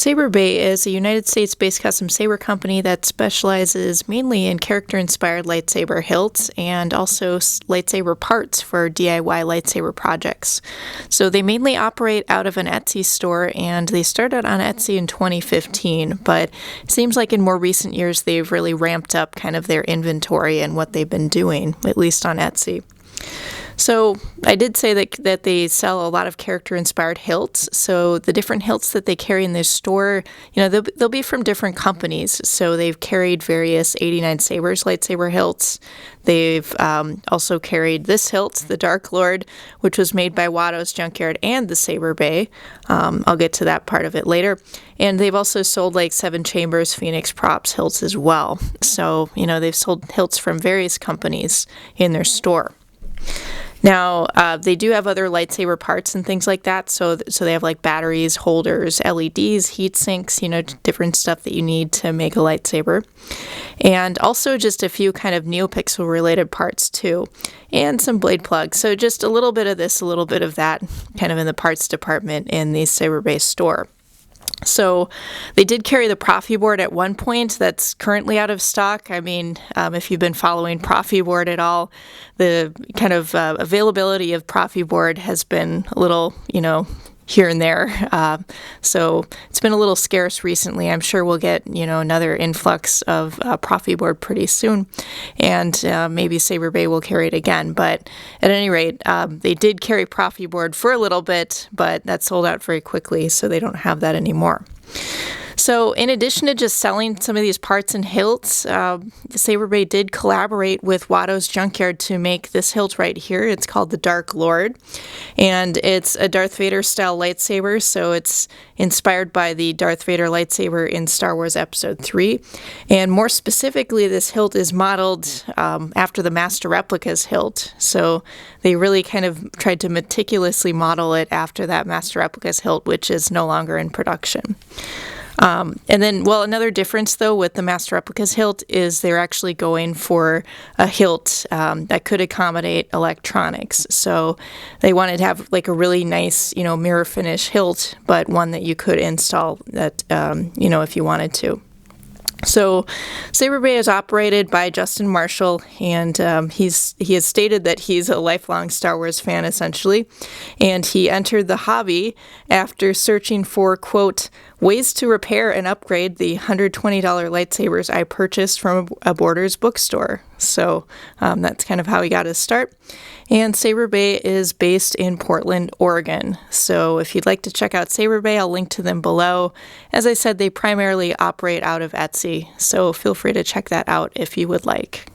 SaberBay is a United States-based custom saber company that specializes mainly in character-inspired lightsaber hilts and also lightsaber parts for DIY lightsaber projects. So they mainly operate out of an Etsy store, and they started on Etsy in 2015, but it seems like in more recent years they've really ramped up kind of their inventory and what they've been doing, at least on Etsy. So I did say that they sell a lot of character-inspired hilts. So the different hilts that they carry in their store, they'll be from different companies. So they've carried various 89 Sabers lightsaber hilts. They've also carried this hilt, the Dark Lord, which was made by Watto's Junkyard and the SaberBay. I'll get to that part of it later. And they've also sold like Seven Chambers Phoenix Props hilts as well. So, they've sold hilts from various companies in their store. Now, they do have other lightsaber parts and things like that, so they have like batteries, holders, LEDs, heat sinks, different stuff that you need to make a lightsaber. And also just a few kind of NeoPixel-related parts too, and some blade plugs. So just a little bit of this, a little bit of that, kind of in the parts department in the SaberBay store. So they did carry the Profi board at one point. That's currently out of stock. I mean, if you've been following Profi board at all, the kind of availability of Profi board has been a little, here and there. So it's been a little scarce recently. I'm sure we'll get, another influx of Profi board pretty soon. And maybe SaberBay will carry it again. But at any rate, they did carry Profi board for a little bit, but that sold out very quickly, so they don't have that anymore. So in addition to just selling some of these parts and hilts, SaberBay did collaborate with Watto's Junkyard to make this hilt right here. It's called the Dark Lord, and it's a Darth Vader style lightsaber, so it's inspired by the Darth Vader lightsaber in Star Wars Episode 3. And more specifically, this hilt is modeled after the Master Replica's hilt. So they really kind of tried to meticulously model it after that Master Replica's hilt, which is no longer in production. And then, another difference, though, with the Master Replica's hilt is they're actually going for a hilt that could accommodate electronics. So they wanted to have, like, a really nice, mirror finish hilt, but one that you could install that, if you wanted to. So SaberBay is operated by Justin Marshall, and he has stated that he's a lifelong Star Wars fan, essentially, and he entered the hobby after searching for, quote, ways to repair and upgrade the $120 lightsabers I purchased from a Borders bookstore. So that's kind of how he got his start. And SaberBay is based in Portland, Oregon. So if you'd like to check out SaberBay, I'll link to them below. As I said, they primarily operate out of Etsy, so feel free to check that out if you would like.